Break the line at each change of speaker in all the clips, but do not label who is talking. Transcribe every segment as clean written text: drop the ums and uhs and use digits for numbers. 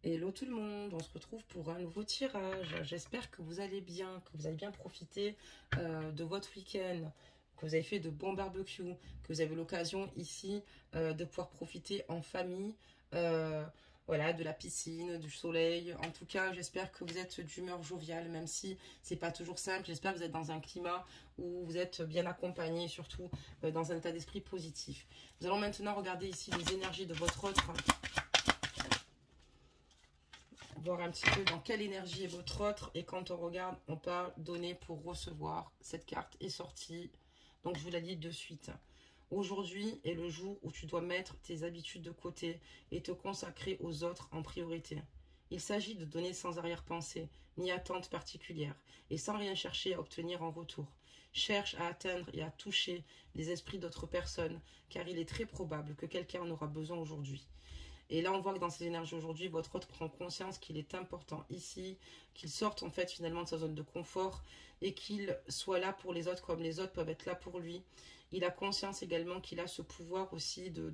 Hello tout le monde, on se retrouve pour un nouveau tirage. J'espère que vous allez bien, que vous avez bien profité de votre week-end, que vous avez fait de bons barbecues, que vous avez l'occasion ici de pouvoir profiter en famille, euh, voilà, de la piscine, du soleil. En tout cas, j'espère que vous êtes d'humeur joviale, même si c'est pas toujours simple. J'espère que vous êtes dans un climat où vous êtes bien accompagné, surtout dans un état d'esprit positif. Nous allons maintenant regarder ici les énergies de votre autre. Voir un petit peu dans quelle énergie est votre autre. Et quand on regarde, on parle donner pour recevoir. Cette carte est sortie. Donc je vous la dis de suite. Aujourd'hui est le jour où tu dois mettre tes habitudes de côté et te consacrer aux autres en priorité. Il s'agit de donner sans arrière-pensée, ni attente particulière, et sans rien chercher à obtenir en retour. Cherche à atteindre et à toucher les esprits d'autres personnes, car il est très probable que quelqu'un en aura besoin aujourd'hui. Et là, on voit que dans ces énergies aujourd'hui, votre autre prend conscience qu'il est important ici, qu'il sorte en fait finalement de sa zone de confort et qu'il soit là pour les autres comme les autres peuvent être là pour lui. Il a conscience également qu'il a ce pouvoir aussi de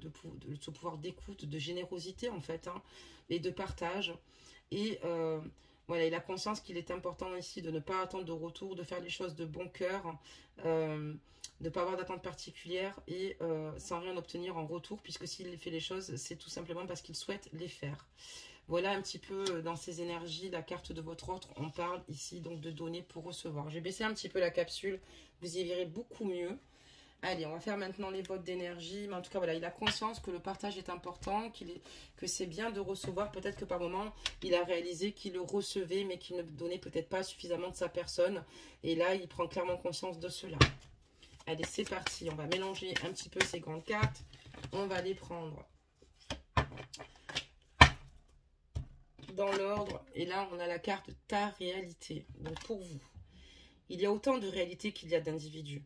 ce pouvoir d'écoute, de générosité en fait, hein, et de partage. Et voilà, il a conscience qu'il est important ici de ne pas attendre de retour, de faire les choses de bon cœur, de ne pas avoir d'attente particulière et sans rien obtenir en retour, puisque s'il fait les choses, c'est tout simplement parce qu'il souhaite les faire. Voilà un petit peu dans ces énergies, la carte de votre autre. On parle ici donc de donner pour recevoir. J'ai baissé un petit peu la capsule, vous y verrez beaucoup mieux. Allez, on va faire maintenant les votes d'énergie. Mais en tout cas, voilà, il a conscience que le partage est important, que c'est bien de recevoir. Peut-être que par moment, il a réalisé qu'il le recevait, mais qu'il ne donnait peut-être pas suffisamment de sa personne. Et là, il prend clairement conscience de cela. Allez, c'est parti. On va mélanger un petit peu ces grandes cartes. On va les prendre dans l'ordre. Et là, on a la carte ta réalité. Donc, pour vous, il y a autant de réalités qu'il y a d'individus.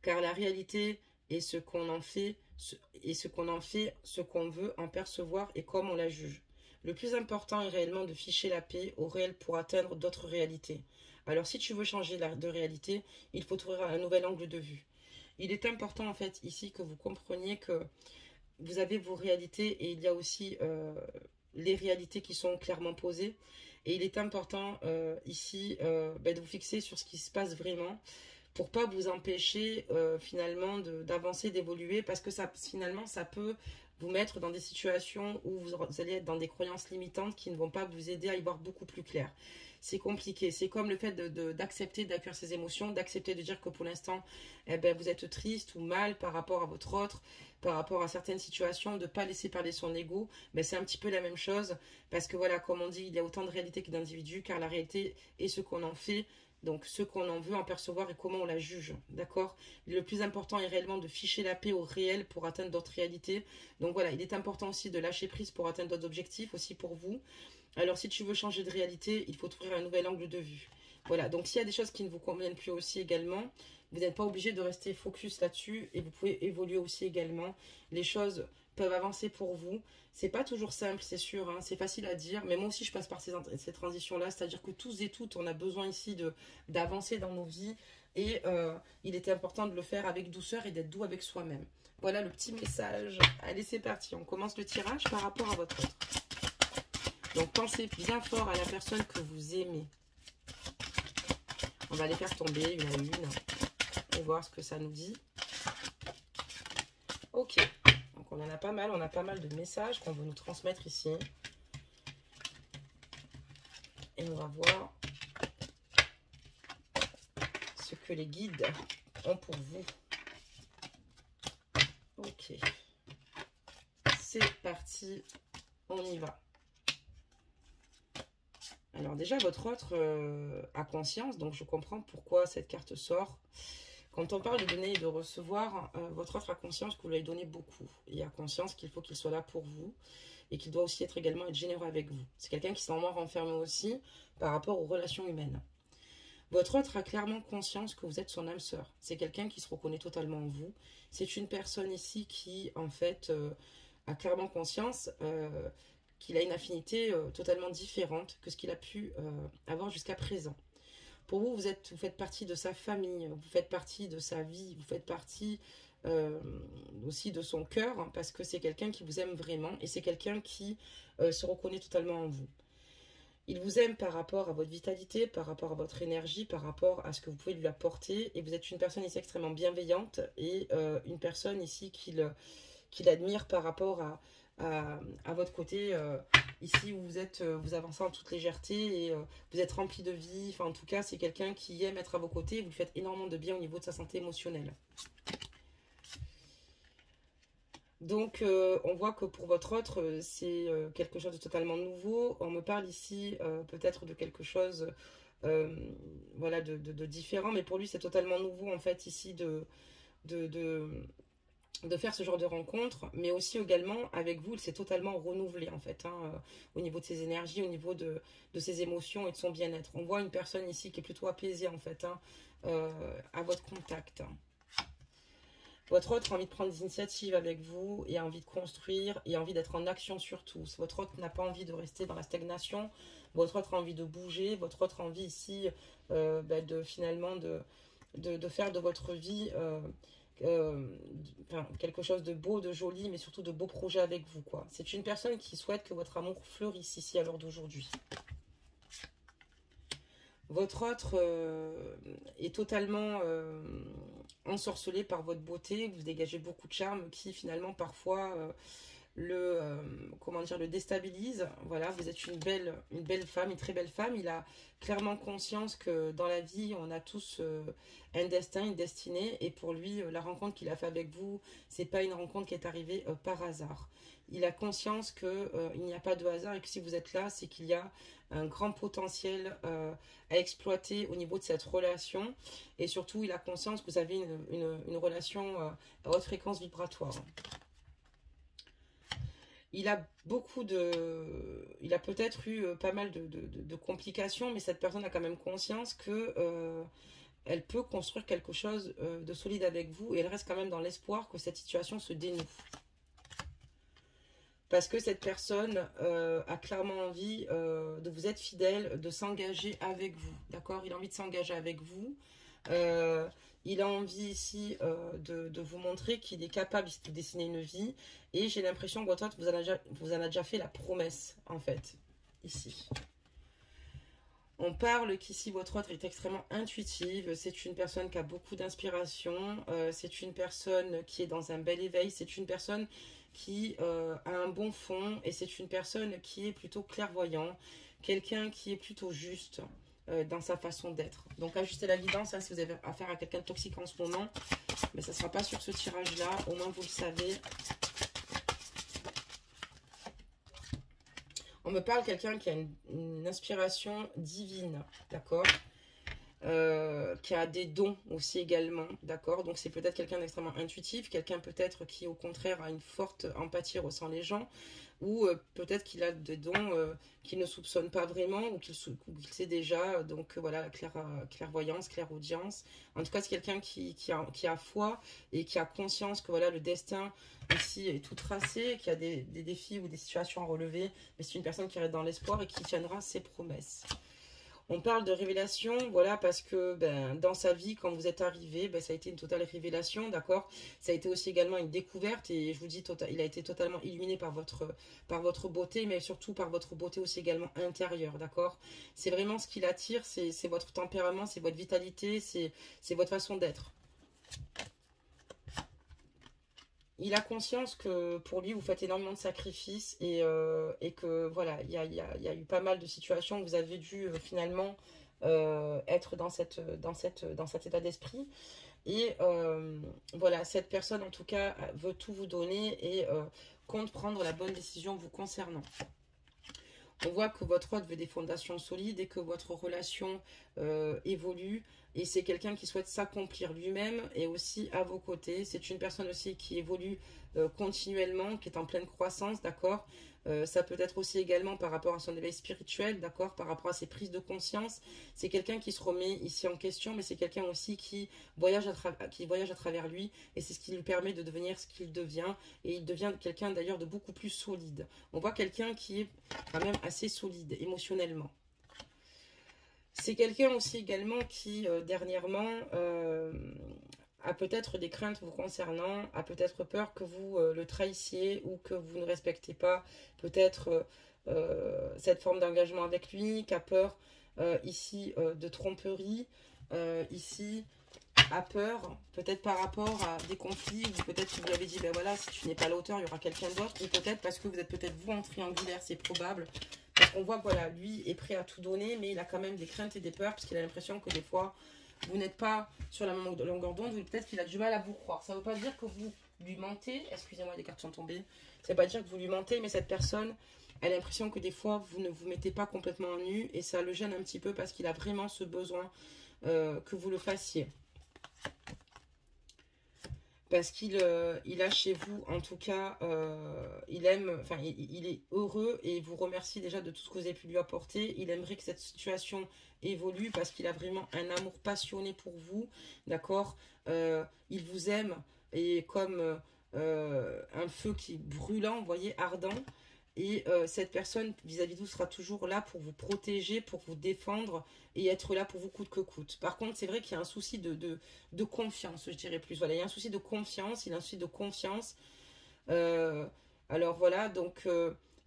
Car la réalité est ce qu'on en fait, ce qu'on veut en percevoir et comme on la juge. Le plus important est réellement de ficher la paix au réel pour atteindre d'autres réalités. Alors si tu veux changer de réalité, il faut trouver un nouvel angle de vue. Il est important en fait ici que vous compreniez que vous avez vos réalités et il y a aussi les réalités qui sont clairement posées. Et il est important ici de vous fixer sur ce qui se passe vraiment pour pas vous empêcher finalement d'avancer, d'évoluer, parce que ça finalement ça peut vous mettre dans des situations où vous allez être dans des croyances limitantes qui ne vont pas vous aider à y voir beaucoup plus clair. C'est compliqué, c'est comme le fait d'accepter, d'accueillir ses émotions, d'accepter de dire que pour l'instant eh ben, vous êtes triste ou mal par rapport à votre autre, par rapport à certaines situations, de ne pas laisser parler son ego, mais c'est un petit peu la même chose, parce que voilà, comme on dit, il y a autant de réalité que d'individus, car la réalité est ce qu'on en fait. Donc, ce qu'on en veut en percevoir et comment on la juge, d'accord? Le plus important est réellement de ficher la paix au réel pour atteindre d'autres réalités. Donc voilà, il est important aussi de lâcher prise pour atteindre d'autres objectifs, aussi pour vous. Alors, si tu veux changer de réalité, il faut trouver un nouvel angle de vue. Voilà, donc s'il y a des choses qui ne vous conviennent plus aussi également, vous n'êtes pas obligé de rester focus là-dessus et vous pouvez évoluer aussi également. Les choses peuvent avancer pour vous. C'est pas toujours simple, c'est sûr, hein, c'est facile à dire, mais moi aussi je passe par ces transitions-là, c'est-à-dire que tous et toutes, on a besoin ici d'avancer dans nos vies et il était important de le faire avec douceur et d'être doux avec soi-même. Voilà le petit message. Allez, c'est parti, on commence le tirage par rapport à votre autre. Donc pensez bien fort à la personne que vous aimez. On va les faire tomber une à une et voir ce que ça nous dit. Ok, donc on en a pas mal, on a pas mal de messages qu'on veut nous transmettre ici. Et on va voir ce que les guides ont pour vous. Ok, c'est parti, on y va. Alors déjà, votre autre a conscience, donc je comprends pourquoi cette carte sort. Quand on parle de donner et de recevoir, votre autre a conscience que vous lui avez donné beaucoup. Il a conscience qu'il faut qu'il soit là pour vous et qu'il doit aussi être généreux avec vous. C'est quelqu'un qui s'est vraiment renfermé aussi par rapport aux relations humaines. Votre autre a clairement conscience que vous êtes son âme sœur. C'est quelqu'un qui se reconnaît totalement en vous. C'est une personne ici qui, en fait, a clairement conscience qu'il a une affinité totalement différente que ce qu'il a pu avoir jusqu'à présent. Pour vous, vous faites partie de sa famille, vous faites partie de sa vie, vous faites partie aussi de son cœur, parce que c'est quelqu'un qui vous aime vraiment et c'est quelqu'un qui se reconnaît totalement en vous. Il vous aime par rapport à votre vitalité, par rapport à votre énergie, par rapport à ce que vous pouvez lui apporter. Et vous êtes une personne ici extrêmement bienveillante et une personne ici qu'il admire par rapport à votre côté. Ici, où vous êtes, vous avancez en toute légèreté et vous êtes rempli de vie. Enfin, en tout cas, c'est quelqu'un qui aime être à vos côtés. Et vous lui faites énormément de bien au niveau de sa santé émotionnelle. Donc, on voit que pour votre autre, c'est quelque chose de totalement nouveau. On me parle ici peut-être de quelque chose voilà, de différent, mais pour lui, c'est totalement nouveau, en fait, ici, de, de, de faire ce genre de rencontre, mais aussi également, avec vous, il s'est totalement renouvelé, en fait, hein, au niveau de ses énergies, au niveau de ses émotions et de son bien-être. On voit une personne ici qui est plutôt apaisée, en fait, hein, à votre contact. Votre autre a envie de prendre des initiatives avec vous et a envie de construire et a envie d'être en action surtout. Votre autre n'a pas envie de rester dans la stagnation. Votre autre a envie de bouger. Votre autre a envie ici finalement de faire de votre vie quelque chose de beau, de joli, mais surtout de beaux projets avec vous, quoi. C'est une personne qui souhaite que votre amour fleurisse ici à l'heure d'aujourd'hui. Votre autre est totalement ensorcelé par votre beauté. Vous dégagez beaucoup de charme qui finalement parfois le déstabilise. Voilà, vous êtes une belle femme, une très belle femme. Il a clairement conscience que dans la vie, on a tous un destin, une destinée. Et pour lui, la rencontre qu'il a fait avec vous, c'est pas une rencontre qui est arrivée par hasard. Il a conscience qu'il n'y a pas de hasard et que si vous êtes là, c'est qu'il y a un grand potentiel à exploiter au niveau de cette relation. Et surtout, il a conscience que vous avez une relation à haute fréquence vibratoire. Il a il a peut-être eu pas mal de complications, mais cette personne a quand même conscience que elle peut construire quelque chose de solide avec vous et elle reste quand même dans l'espoir que cette situation se dénoue. Parce que cette personne a clairement envie de vous être fidèle, de s'engager avec vous. D'accord? Il a envie de s'engager avec vous. Il a envie ici de vous montrer qu'il est capable de dessiner une vie. Et j'ai l'impression que votre autre vous en a déjà fait la promesse, en fait, ici. On parle qu'ici, votre autre est extrêmement intuitive. C'est une personne qui a beaucoup d'inspiration. C'est une personne qui est dans un bel éveil. C'est une personne qui a un bon fond. Et c'est une personne qui est plutôt clairvoyant. Quelqu'un qui est plutôt juste dans sa façon d'être. Donc, ajustez la guidance hein, si vous avez affaire à quelqu'un de toxique en ce moment. Mais ça ne sera pas sur ce tirage-là. Au moins, vous le savez. On me parle de quelqu'un qui a une inspiration divine, d'accord, qui a des dons aussi également, d'accord. Donc c'est peut-être quelqu'un d'extrêmement intuitif, quelqu'un peut-être qui au contraire a une forte empathie, ressent les gens, ou peut-être qu'il a des dons qu'il ne soupçonne pas vraiment, ou qu'il sait déjà, donc voilà, clairvoyance, clairaudience. En tout cas, c'est quelqu'un qui a foi et qui a conscience que voilà, le destin ici est tout tracé, qu'il y a des défis ou des situations à relever, mais c'est une personne qui reste dans l'espoir et qui tiendra ses promesses. On parle de révélation, voilà, parce que dans sa vie, quand vous êtes arrivé, ça a été une totale révélation, d'accord. Ça a été aussi également une découverte, et je vous dis, il a été totalement illuminé par votre beauté, mais surtout par votre beauté aussi également intérieure, d'accord. C'est vraiment ce qui l'attire, c'est votre tempérament, c'est votre vitalité, c'est votre façon d'être. Il a conscience que pour lui, vous faites énormément de sacrifices et que voilà, il y a eu pas mal de situations où vous avez dû finalement être dans cet état d'esprit. Et voilà, cette personne en tout cas veut tout vous donner et compte prendre la bonne décision vous concernant. On voit que votre autre veut des fondations solides et que votre relation évolue. Et c'est quelqu'un qui souhaite s'accomplir lui-même et aussi à vos côtés. C'est une personne aussi qui évolue continuellement, qui est en pleine croissance, d'accord. Ça peut être aussi également par rapport à son éveil spirituel, d'accord, par rapport à ses prises de conscience. C'est quelqu'un qui se remet ici en question, mais c'est quelqu'un aussi qui voyage à travers lui. Et c'est ce qui lui permet de devenir ce qu'il devient. Et il devient quelqu'un d'ailleurs de beaucoup plus solide. On voit quelqu'un qui est quand même assez solide émotionnellement. C'est quelqu'un aussi également qui, dernièrement, a peut-être des craintes vous concernant, a peut-être peur que vous le trahissiez ou que vous ne respectez pas peut-être cette forme d'engagement avec lui, qui a peur ici de tromperie, ici a peur peut-être par rapport à des conflits, ou peut-être que vous lui avez dit, ben voilà, si tu n'es pas à la hauteur, il y aura quelqu'un d'autre, ou peut-être parce que vous êtes peut-être vous en triangulaire, c'est probable. Parce qu'on voit que voilà, lui est prêt à tout donner, mais il a quand même des craintes et des peurs, parce qu'il a l'impression que des fois, vous n'êtes pas sur la même longueur d'onde, ou peut-être qu'il a du mal à vous croire. Ça ne veut pas dire que vous lui mentez, excusez-moi, les cartes sont tombées, ça ne veut pas dire que vous lui mentez, mais cette personne a l'impression que des fois, vous ne vous mettez pas complètement en nu, et ça le gêne un petit peu, parce qu'il a vraiment ce besoin que vous le fassiez. Parce qu'il il a chez vous, en tout cas, il aime, enfin, il est heureux et il vous remercie déjà de tout ce que vous avez pu lui apporter. Il aimerait que cette situation évolue parce qu'il a vraiment un amour passionné pour vous, d'accord. Il vous aime et comme un feu qui est brûlant, vous voyez, ardent. Et cette personne vis-à-vis de vous sera toujours là pour vous protéger, pour vous défendre et être là pour vous coûte que coûte. Par contre, c'est vrai qu'il y a un souci de confiance, je dirais plus. Voilà, il y a un souci de confiance, il y a un souci de confiance. Alors voilà, donc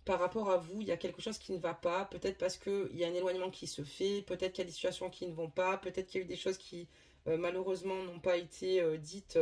par rapport à vous, il y a quelque chose qui ne va pas. Peut-être parce qu'il y a un éloignement qui se fait, peut-être qu'il y a des situations qui ne vont pas, peut-être qu'il y a eu des choses qui malheureusement n'ont pas été dites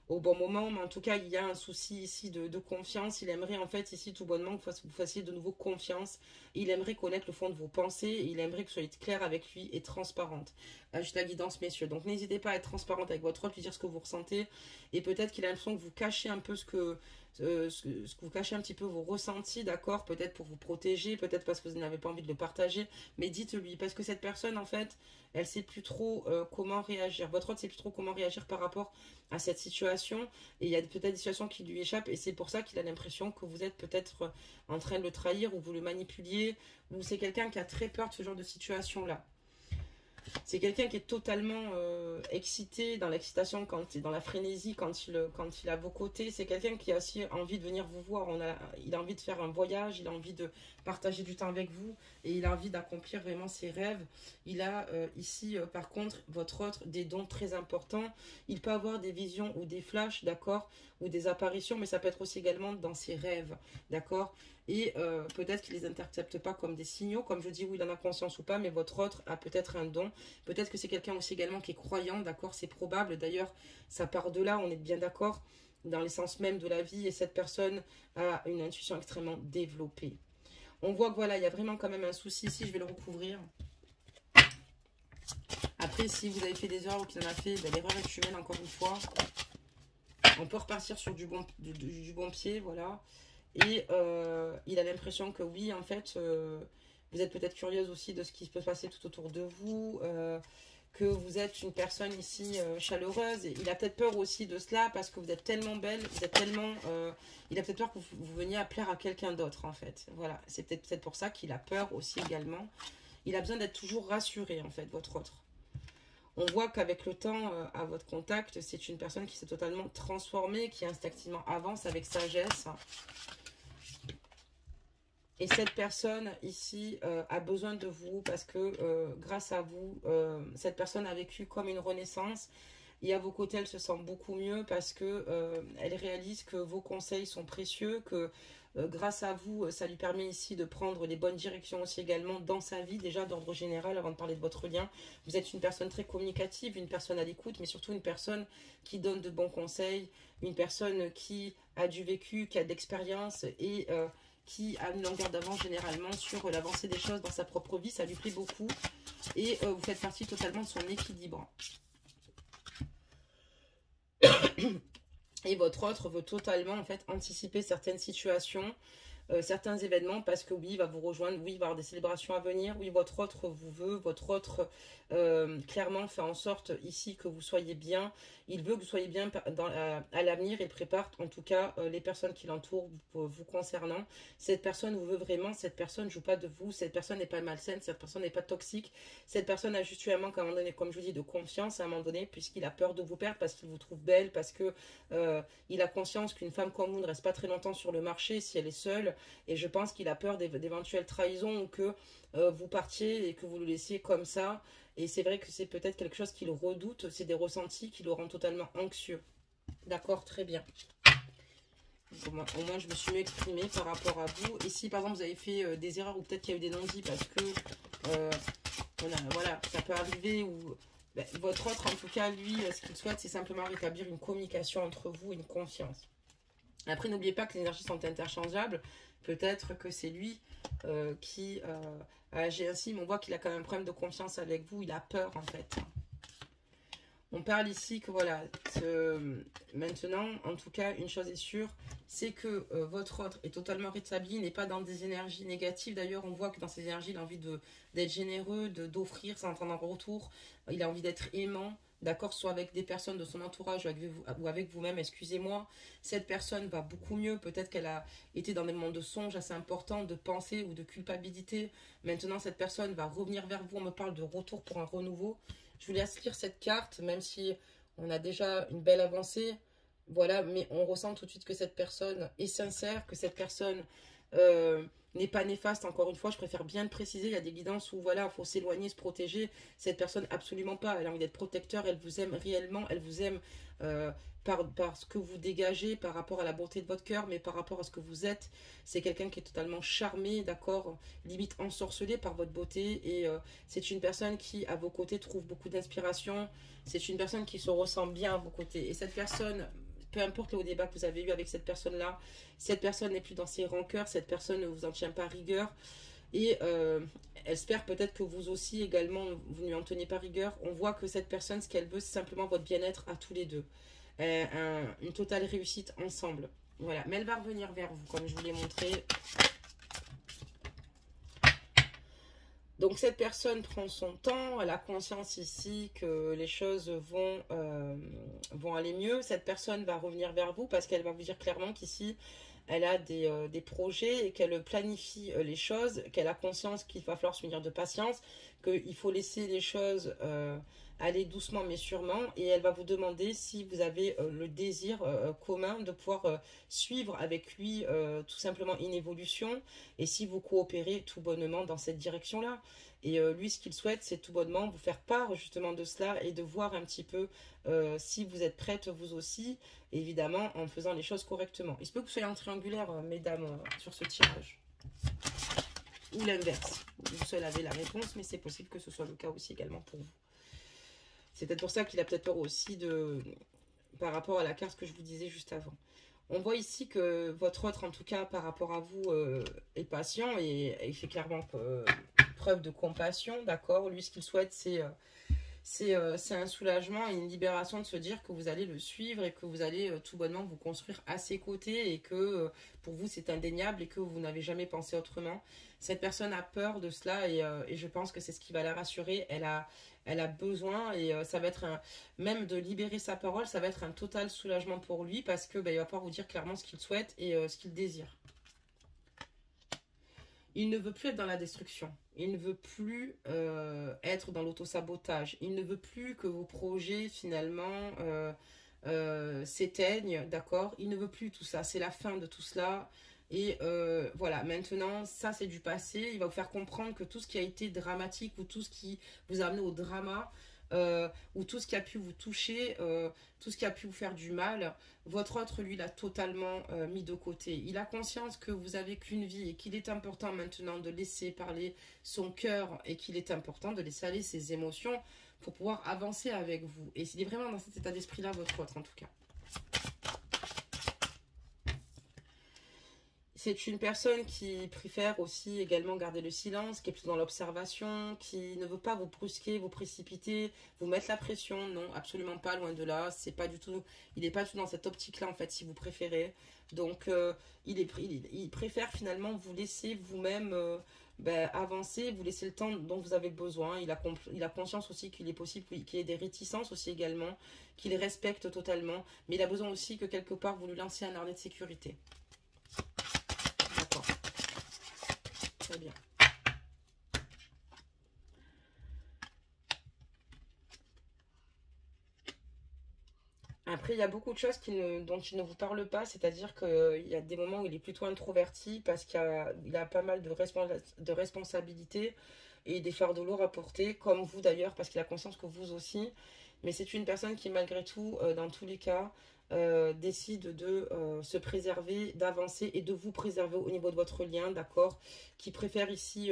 au bon moment, mais en tout cas il y a un souci ici de confiance. Il aimerait en fait ici tout bonnement que vous fassiez de nouveau confiance. Il aimerait connaître le fond de vos pensées, et il aimerait que vous soyez clair avec lui et transparente. Juste la guidance, messieurs, donc n'hésitez pas à être transparente avec votre autre, lui dire ce que vous ressentez, et peut-être qu'il a l'impression que vous cachez un peu ce que vous cachez un petit peu vos ressentis, d'accord, peut-être pour vous protéger, peut-être parce que vous n'avez pas envie de le partager, mais dites-lui, parce que cette personne en fait elle sait plus trop comment réagir, votre autre sait plus trop comment réagir par rapport à cette situation, et il y a peut-être des situations qui lui échappent, et c'est pour ça qu'il a l'impression que vous êtes peut-être en train de le trahir, ou vous le manipuliez, ou c'est quelqu'un qui a très peur de ce genre de situation là. C'est quelqu'un qui est totalement excité, dans l'excitation, dans la frénésie, quand il est à vos côtés. C'est quelqu'un qui a aussi envie de venir vous voir. Il a envie de faire un voyage, il a envie de partager du temps avec vous, et il a envie d'accomplir vraiment ses rêves. Il a ici, par contre, votre autre, des dons très importants. Il peut avoir des visions ou des flashs, d'accord, ou des apparitions, mais ça peut être aussi également dans ses rêves, d'accord. Et peut-être qu'il ne les intercepte pas comme des signaux, comme je dis, oui, il en a conscience ou pas, mais votre autre a peut-être un don. Peut-être que c'est quelqu'un aussi également qui est croyant, d'accord, c'est probable. D'ailleurs, ça part de là, on est bien d'accord, dans l'essence même de la vie, et cette personne a une intuition extrêmement développée. On voit que voilà, il y a vraiment quand même un souci ici, je vais le recouvrir. Après, si vous avez fait des erreurs ou qu'il en a fait, ben, l'erreur est humaine, encore une fois. On peut repartir sur du bon pied, voilà. Et il a l'impression que oui, en fait, vous êtes peut-être curieuse aussi de ce qui peut se passer tout autour de vous, que vous êtes une personne ici chaleureuse. Et il a peut-être peur aussi de cela parce que vous êtes tellement belle, vous êtes tellement... il a peut-être peur que vous veniez à plaire à quelqu'un d'autre, en fait. Voilà, c'est peut-être pour ça qu'il a peur aussi également. Il a besoin d'être toujours rassuré, en fait, votre autre. On voit qu'avec le temps, à votre contact, c'est une personne qui s'est totalement transformée, qui instinctivement avance avec sagesse. Et cette personne ici a besoin de vous parce que grâce à vous, cette personne a vécu comme une renaissance. Et à vos côtés, elle se sent beaucoup mieux parce que elle réalise que vos conseils sont précieux, que grâce à vous, ça lui permet ici de prendre les bonnes directions aussi également dans sa vie, déjà d'ordre général, avant de parler de votre lien. Vous êtes une personne très communicative, une personne à l'écoute, mais surtout une personne qui donne de bons conseils, une personne qui a du vécu, qui a de l'expérience et qui a une longueur d'avance généralement sur l'avancée des choses dans sa propre vie. Ça lui plaît beaucoup et vous faites partie totalement de son équilibre. Et votre autre veut totalement en fait anticiper certaines situations, certains événements, parce que oui, il va vous rejoindre, oui, il va y avoir des célébrations à venir, oui, votre autre vous veut, votre autre clairement fait en sorte ici que vous soyez bien, il veut que vous soyez bien à l'avenir, il prépare en tout cas les personnes qui l'entourent vous concernant. Cette personne vous veut vraiment, cette personne ne joue pas de vous, cette personne n'est pas malsaine, cette personne n'est pas toxique, cette personne a juste eu un manque à un moment donné, comme je vous dis, de confiance à un moment donné, puisqu'il a peur de vous perdre, parce qu'il vous trouve belle, parce que il a conscience qu'une femme comme vous ne reste pas très longtemps sur le marché si elle est seule. mal. Et je pense qu'il a peur d'éventuelles trahisons ou que vous partiez et que vous le laissiez comme ça. Et c'est vrai que c'est peut-être quelque chose qu'il redoute. C'est des ressentis qui le rendent totalement anxieux. D'accord, très bien. Au moins, je me suis mieux exprimée par rapport à vous. Et si, par exemple, vous avez fait des erreurs ou peut-être qu'il y a eu des non-dits parce que, voilà, ça peut arriver ou ben, votre autre, en tout cas, lui, ce qu'il souhaite, c'est simplement rétablir une communication entre vous et une confiance. Après, n'oubliez pas que les énergies sont interchangeables. Peut-être que c'est lui qui a agi ainsi, mais on voit qu'il a quand même un problème de confiance avec vous. Il a peur, en fait. On parle ici que voilà, maintenant, en tout cas, une chose est sûre, c'est que votre autre est totalement rétabli, n'est pas dans des énergies négatives. D'ailleurs, on voit que dans ces énergies, il a envie d'être généreux, d'offrir sans attendre un retour. Il a envie d'être aimant, d'accord, soit avec des personnes de son entourage ou avec vous-même, excusez-moi. Cette personne va beaucoup mieux. Peut-être qu'elle a été dans des moments de songe assez importants, de pensée ou de culpabilité. Maintenant, cette personne va revenir vers vous. On me parle de retour pour un renouveau. Je vous laisse lire cette carte, même si on a déjà une belle avancée. Voilà, mais on ressent tout de suite que cette personne est sincère, que cette personne n'est pas néfaste. Encore une fois, je préfère bien le préciser. Il y a des guidances où voilà, il faut s'éloigner, se protéger. Cette personne, absolument pas. Elle a envie d'être protecteur, elle vous aime réellement, elle vous aime par ce que vous dégagez, par rapport à la beauté de votre cœur, mais par rapport à ce que vous êtes. C'est quelqu'un qui est totalement charmé, d'accord, limite ensorcelé par votre beauté. Et c'est une personne qui, à vos côtés, trouve beaucoup d'inspiration. C'est une personne qui se ressent bien à vos côtés. Et cette personne, peu importe le haut débat que vous avez eu avec cette personne-là, cette personne n'est plus dans ses rancœurs, cette personne ne vous en tient pas rigueur. Et elle espère peut-être que vous aussi également, vous ne lui en tenez pas rigueur. On voit que cette personne, ce qu'elle veut, c'est simplement votre bien-être à tous les deux. Une totale réussite ensemble. Voilà, mais elle va revenir vers vous, comme je vous l'ai montré. Donc cette personne prend son temps, elle a conscience ici que les choses vont aller mieux. Cette personne va revenir vers vous parce qu'elle va vous dire clairement qu'ici, elle a des projets et qu'elle planifie les choses, qu'elle a conscience qu'il va falloir se munir de patience, qu'il faut laisser les choses aller doucement mais sûrement. Et elle va vous demander si vous avez le désir commun de pouvoir suivre avec lui tout simplement une évolution et si vous coopérez tout bonnement dans cette direction-là. Et lui, ce qu'il souhaite, c'est tout bonnement vous faire part justement de cela et de voir un petit peu si vous êtes prête vous aussi, évidemment en faisant les choses correctement. Il se peut que vous soyez en triangulaire, mesdames, sur ce tirage. Ou l'inverse. Vous seul avez la réponse, mais c'est possible que ce soit le cas aussi également pour vous. C'est peut-être pour ça qu'il a peut-être peur aussi par rapport à la carte que je vous disais juste avant. On voit ici que votre autre, en tout cas, par rapport à vous, est patient et il fait clairement preuve de compassion, d'accord. Lui, ce qu'il souhaite, c'est un soulagement et une libération de se dire que vous allez le suivre et que vous allez tout bonnement vous construire à ses côtés et que pour vous, c'est indéniable et que vous n'avez jamais pensé autrement. Cette personne a peur de cela et je pense que c'est ce qui va la rassurer. Elle a besoin et ça va être même de libérer sa parole, ça va être un total soulagement pour lui parce que il va pouvoir vous dire clairement ce qu'il souhaite et ce qu'il désire. Il ne veut plus être dans la destruction. Il ne veut plus être dans l'autosabotage. Il ne veut plus que vos projets, finalement, s'éteignent, d'accord? Il ne veut plus tout ça. C'est la fin de tout cela. Et voilà, maintenant, ça, c'est du passé. Il va vous faire comprendre que tout ce qui a été dramatique ou tout ce qui vous a amené au drama, ou tout ce qui a pu vous toucher, tout ce qui a pu vous faire du mal, votre autre, lui, l'a totalement mis de côté. Il a conscience que vous avez qu'une vie et qu'il est important maintenant de laisser parler son cœur et qu'il est important de laisser aller ses émotions pour pouvoir avancer avec vous. Et il est vraiment dans cet état d'esprit-là, votre autre, en tout cas. C'est une personne qui préfère aussi également garder le silence, qui est plus dans l'observation, qui ne veut pas vous brusquer, vous précipiter, vous mettre la pression. Non, absolument pas, loin de là. C'est pas du tout, il n'est pas du tout dans cette optique-là, en fait, si vous préférez. Donc, il préfère finalement vous laisser vous-même avancer, vous laisser le temps dont vous avez besoin. Il a conscience aussi qu'il est possible qu'il y ait des réticences aussi également, qu'il respecte totalement. Mais il a besoin aussi que quelque part, vous lui lanciez un harnais de sécurité. Très bien. Après, il y a beaucoup de choses dont il ne vous parle pas, c'est-à-dire qu'il y a des moments où il est plutôt introverti parce qu'il a pas mal de responsabilités et des fardeaux lourds à porter, comme vous d'ailleurs, parce qu'il a conscience que vous aussi. Mais c'est une personne qui, malgré tout, dans tous les cas, décide de se préserver, d'avancer et de vous préserver au niveau de votre lien, d'accord? Qui préfère ici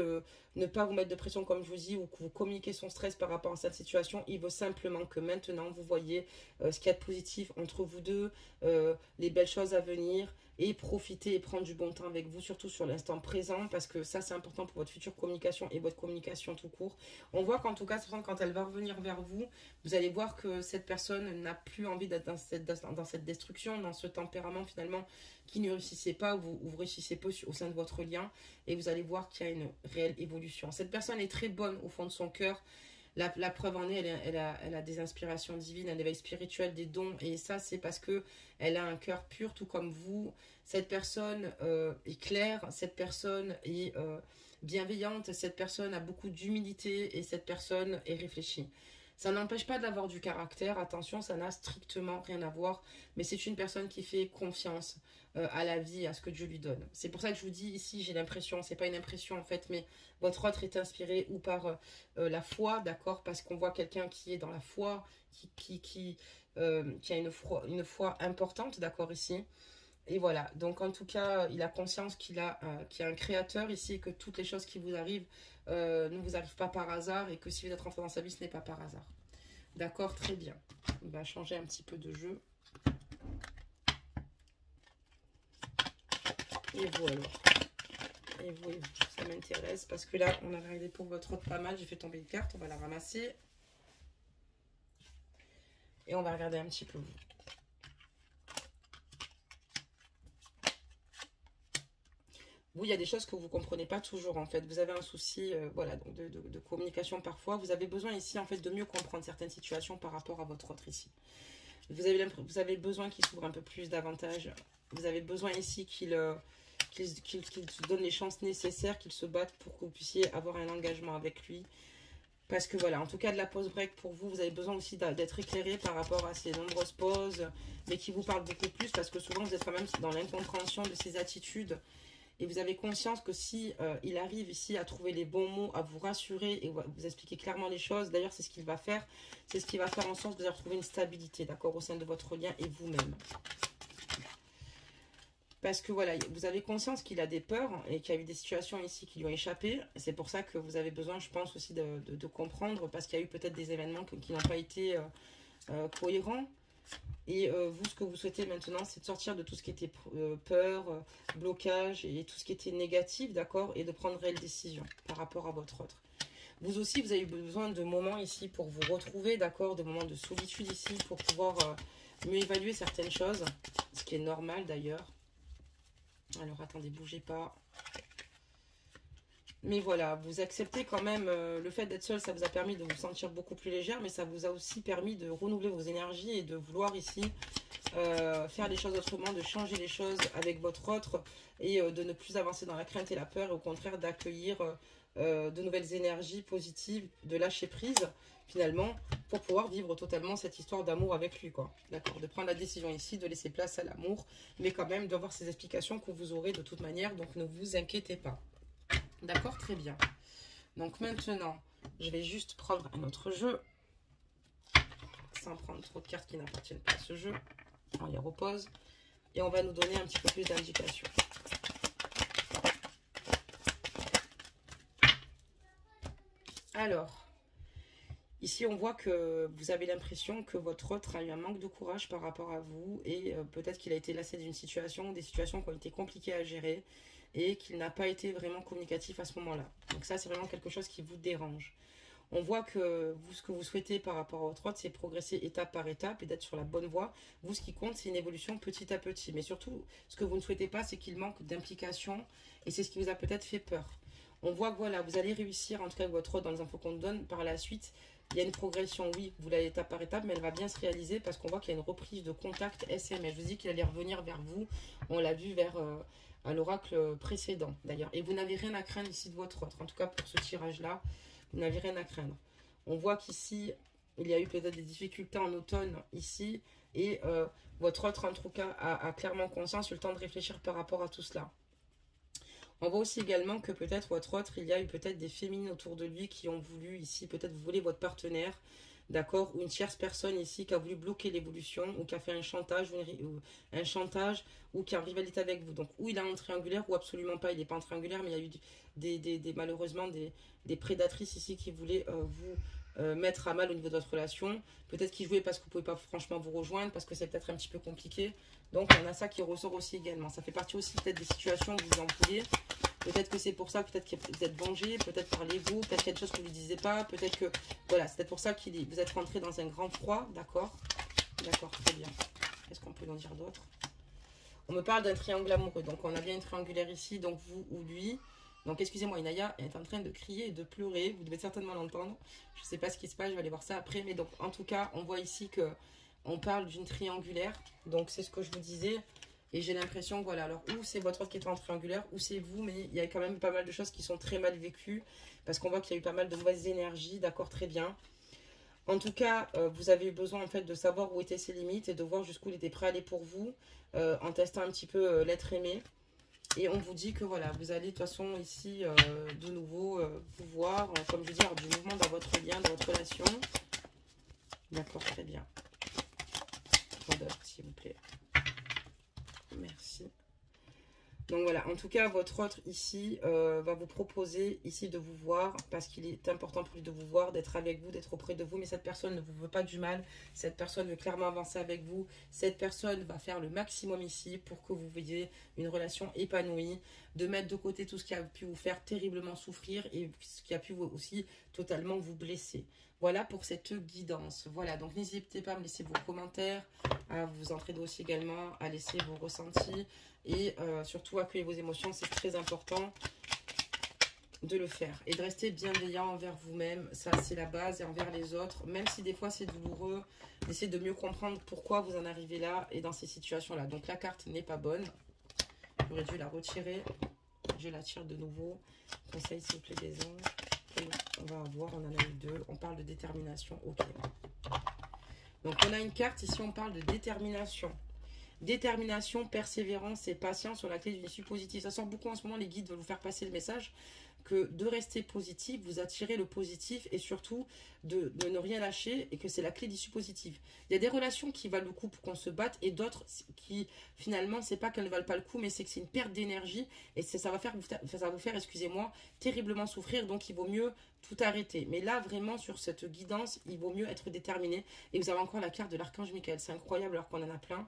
ne pas vous mettre de pression, comme je vous dis, ou que vous communiquez son stress par rapport à cette situation. Il veut simplement que maintenant, vous voyez ce qu'il y a de positif entre vous deux, les belles choses à venir, et profiter et prendre du bon temps avec vous, surtout sur l'instant présent, parce que ça, c'est important pour votre future communication et votre communication tout court. On voit qu'en tout cas, quand elle va revenir vers vous, vous allez voir que cette personne n'a plus envie d'être dans cette destruction, dans ce tempérament finalement qui ne réussissait pas, ou vous réussissez pas au sein de votre lien, et vous allez voir qu'il y a une réelle évolution. Cette personne est très bonne au fond de son cœur. La preuve en est, elle a des inspirations divines, un éveil spirituel, des dons, et ça c'est parce que elle a un cœur pur, tout comme vous. Cette personne est claire, cette personne est bienveillante, cette personne a beaucoup d'humilité, et cette personne est réfléchie. Ça n'empêche pas d'avoir du caractère, attention, ça n'a strictement rien à voir, mais c'est une personne qui fait confiance à la vie, à ce que Dieu lui donne. C'est pour ça que je vous dis ici, j'ai l'impression, c'est pas une impression en fait, mais votre autre est inspiré ou par la foi, d'accord, parce qu'on voit quelqu'un qui est dans la foi, qui a une foi importante, d'accord, ici. Et voilà, donc en tout cas, il a conscience qu'il y a un créateur ici, et que toutes les choses qui vous arrivent ne vous arrivent pas par hasard, et que si vous êtes rentré dans sa vie, ce n'est pas par hasard. D'accord, très bien. On va changer un petit peu de jeu. Et vous alors. Et vous, ça m'intéresse, parce que là, on a regardé pour votre autre pas mal. J'ai fait tomber une carte, on va la ramasser. Et on va regarder un petit peu vous. Vous, il y a des choses que vous ne comprenez pas toujours, en fait. Vous avez un souci voilà, donc de communication parfois. Vous avez besoin ici, en fait, de mieux comprendre certaines situations par rapport à votre autre ici. Vous avez besoin qu'il s'ouvre un peu plus davantage. Vous avez besoin ici qu'il se donne les chances nécessaires, qu'il se batte pour que vous puissiez avoir un engagement avec lui. Parce que voilà, en tout cas de la pause break pour vous, vous avez besoin aussi d'être éclairé par rapport à ces nombreuses pauses, mais qui vous parlent beaucoup plus, parce que souvent vous êtes quand même dans l'incompréhension de ses attitudes. Et vous avez conscience que si il arrive ici à trouver les bons mots, à vous rassurer et vous expliquer clairement les choses, d'ailleurs c'est ce qu'il va faire, c'est ce qui va faire en sorte que vous allez retrouver une stabilité, d'accord, au sein de votre lien et vous-même. Parce que voilà, vous avez conscience qu'il a des peurs et qu'il y a eu des situations ici qui lui ont échappé. C'est pour ça que vous avez besoin, je pense, aussi de comprendre, parce qu'il y a eu peut-être des événements qui n'ont pas été cohérents. Et vous, ce que vous souhaitez maintenant, c'est de sortir de tout ce qui était peur, blocage et tout ce qui était négatif, d'accord, et de prendre réelle décision par rapport à votre autre. Vous aussi, vous avez besoin de moments ici pour vous retrouver, d'accord, de moments de solitude ici pour pouvoir mieux évaluer certaines choses, ce qui est normal d'ailleurs. Alors, attendez, bougez pas. Mais voilà, vous acceptez quand même le fait d'être seul, ça vous a permis de vous sentir beaucoup plus légère, mais ça vous a aussi permis de renouveler vos énergies et de vouloir ici faire les choses autrement, de changer les choses avec votre autre et de ne plus avancer dans la crainte et la peur, et au contraire d'accueillir de nouvelles énergies positives, de lâcher prise finalement pour pouvoir vivre totalement cette histoire d'amour avec lui, quoi. D'accord, de prendre la décision ici, de laisser place à l'amour, mais quand même d'avoir ces explications que vous aurez de toute manière, donc ne vous inquiétez pas. D'accord, très bien. Donc maintenant, je vais juste prendre un autre jeu, sans prendre trop de cartes qui n'appartiennent pas à ce jeu. On les repose et on va nous donner un petit peu plus d'indications. Alors, ici on voit que vous avez l'impression que votre autre a eu un manque de courage par rapport à vous, et peut-être qu'il a été lassé d'une situation, des situations qui ont été compliquées à gérer, et qu'il n'a pas été vraiment communicatif à ce moment-là. Donc ça, c'est vraiment quelque chose qui vous dérange. On voit que vous, ce que vous souhaitez par rapport à votre autre, c'est progresser étape par étape et d'être sur la bonne voie. Vous, ce qui compte, c'est une évolution petit à petit. Mais surtout, ce que vous ne souhaitez pas, c'est qu'il manque d'implication, et c'est ce qui vous a peut-être fait peur. On voit que voilà, vous allez réussir, en tout cas avec votre autre, dans les infos qu'on nous donne par la suite. Il y a une progression, oui, vous l'avez étape par étape, mais elle va bien se réaliser parce qu'on voit qu'il y a une reprise de contact SMS. Je vous dis qu'il allait revenir vers vous. On l'a vu vers... à l'oracle précédent d'ailleurs, et vous n'avez rien à craindre ici de votre autre, en tout cas pour ce tirage là, vous n'avez rien à craindre. On voit qu'ici il y a eu peut-être des difficultés en automne ici. Et votre autre, en tout cas, a clairement conscience, eu le temps de réfléchir par rapport à tout cela. On voit aussi également que peut-être votre autre, il y a eu peut-être des féminines autour de lui qui ont voulu ici, peut-être vous voulez votre partenaire, d'accord, ou une tierce personne ici qui a voulu bloquer l'évolution, ou qui a fait un chantage, ou qui est en rivalité avec vous. Donc, ou il est en triangulaire, ou absolument pas, il n'est pas en triangulaire, mais il y a eu malheureusement des prédatrices ici qui voulaient vous mettre à mal au niveau de votre relation. Peut-être qu'ils jouaient parce que vous ne pouvez pas franchement vous rejoindre, parce que c'est peut-être un petit peu compliqué. Donc, on a ça qui ressort aussi également. Ça fait partie aussi peut-être des situations où vous vous embrouillez. Peut-être que c'est pour ça, peut-être que vous êtes vengé, peut-être par l'ego, peut-être qu'il y a des choses que vous ne lui disiez pas, peut-être que, voilà, c'est peut-être pour ça que vous êtes rentré dans un grand froid, d'accord? D'accord, très bien. Qu'est-ce qu'on peut en dire d'autre? On me parle d'un triangle amoureux, donc on a bien une triangulaire ici, donc vous ou lui. Donc excusez-moi, Inaya est en train de crier et de pleurer, vous devez certainement l'entendre. Je ne sais pas ce qui se passe, je vais aller voir ça après, mais donc en tout cas, on voit ici que on parle d'une triangulaire, donc c'est ce que je vous disais. Et j'ai l'impression que voilà, alors ou c'est votre autre qui est en triangulaire, ou c'est vous, mais il y a quand même pas mal de choses qui sont très mal vécues, parce qu'on voit qu'il y a eu pas mal de mauvaises énergies, d'accord, très bien. En tout cas, vous avez eu besoin en fait de savoir où étaient ses limites et de voir jusqu'où il était prêt à aller pour vous, en testant un petit peu l'être aimé. Et on vous dit que voilà, vous allez de toute façon ici de nouveau pouvoir, comme je veux dire, du mouvement dans votre lien, dans votre relation. D'accord, très bien. S'il vous plaît. Merci. Donc voilà, en tout cas, votre autre ici va vous proposer ici de vous voir parce qu'il est important pour lui de vous voir, d'être avec vous, d'être auprès de vous. Mais cette personne ne vous veut pas du mal. Cette personne veut clairement avancer avec vous. Cette personne va faire le maximum ici pour que vous ayez une relation épanouie, de mettre de côté tout ce qui a pu vous faire terriblement souffrir et ce qui a pu aussi totalement vous blesser. Voilà pour cette guidance. Voilà, donc n'hésitez pas à me laisser vos commentaires, à vous entraider aussi également, à laisser vos ressentis et surtout accueillir vos émotions. C'est très important de le faire et de rester bienveillant envers vous-même. Ça, c'est la base et envers les autres. Même si des fois c'est douloureux, d'essayer de mieux comprendre pourquoi vous en arrivez là et dans ces situations-là. Donc la carte n'est pas bonne. J'aurais dû la retirer. Je la tire de nouveau. Conseil, s'il vous plaît, des anges. On va voir, on en a eu deux. On parle de détermination. Ok. Donc, on a une carte ici, on parle de détermination. Détermination, persévérance et patience sont la clé d'une issue positive. Ça sort beaucoup en ce moment, les guides veulent vous faire passer le message que de rester positif, vous attirez le positif et surtout de ne rien lâcher et que c'est la clé d'issue positive. Il y a des relations qui valent le coup pour qu'on se batte et d'autres qui finalement, c'est pas qu'elles ne valent pas le coup, mais c'est que c'est une perte d'énergie et ça va vous faire, excusez-moi, terriblement souffrir. Donc il vaut mieux tout arrêter. Mais là, vraiment, sur cette guidance, il vaut mieux être déterminé. Et vous avez encore la carte de l'archange Michael. C'est incroyable alors qu'on en a plein.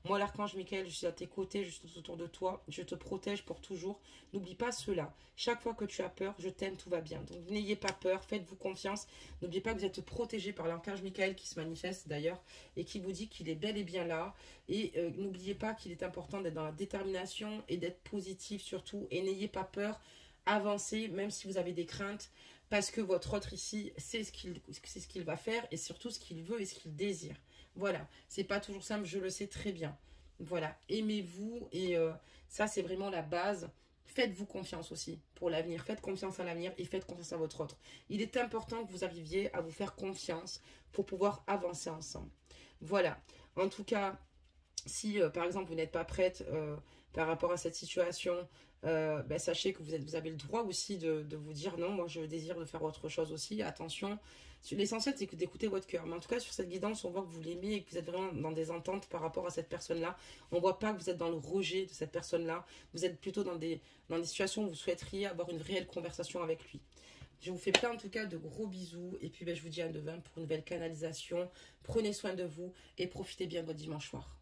Moi, l'archange Michael, je suis à tes côtés, je suis autour de toi. Je te protège pour toujours. N'oublie pas cela. Chaque fois que tu as peur, je t'aime, tout va bien. Donc, n'ayez pas peur, faites-vous confiance. N'oubliez pas que vous êtes protégé par l'archange Michael qui se manifeste d'ailleurs et qui vous dit qu'il est bel et bien là. Et n'oubliez pas qu'il est important d'être dans la détermination et d'être positif surtout. Et n'ayez pas peur, avancez, même si vous avez des craintes. Parce que votre autre ici, c'est ce qu'il va faire et surtout ce qu'il veut et ce qu'il désire. Voilà, c'est pas toujours simple, je le sais très bien. Voilà, aimez-vous et ça c'est vraiment la base. Faites-vous confiance aussi pour l'avenir. Faites confiance à l'avenir et faites confiance à votre autre. Il est important que vous arriviez à vous faire confiance pour pouvoir avancer ensemble. Voilà, en tout cas, si par exemple vous n'êtes pas prête par rapport à cette situation, sachez que vous avez le droit aussi de vous dire non, moi je désire de faire autre chose aussi, attention. L'essentiel c'est d'écouter votre cœur, mais en tout cas sur cette guidance on voit que vous l'aimez et que vous êtes vraiment dans des ententes par rapport à cette personne-là. On ne voit pas que vous êtes dans le rejet de cette personne-là, vous êtes plutôt dans des situations où vous souhaiteriez avoir une réelle conversation avec lui. Je vous fais plein en tout cas de gros bisous et puis je vous dis à demain pour une nouvelle canalisation. Prenez soin de vous et profitez bien de votre dimanche soir.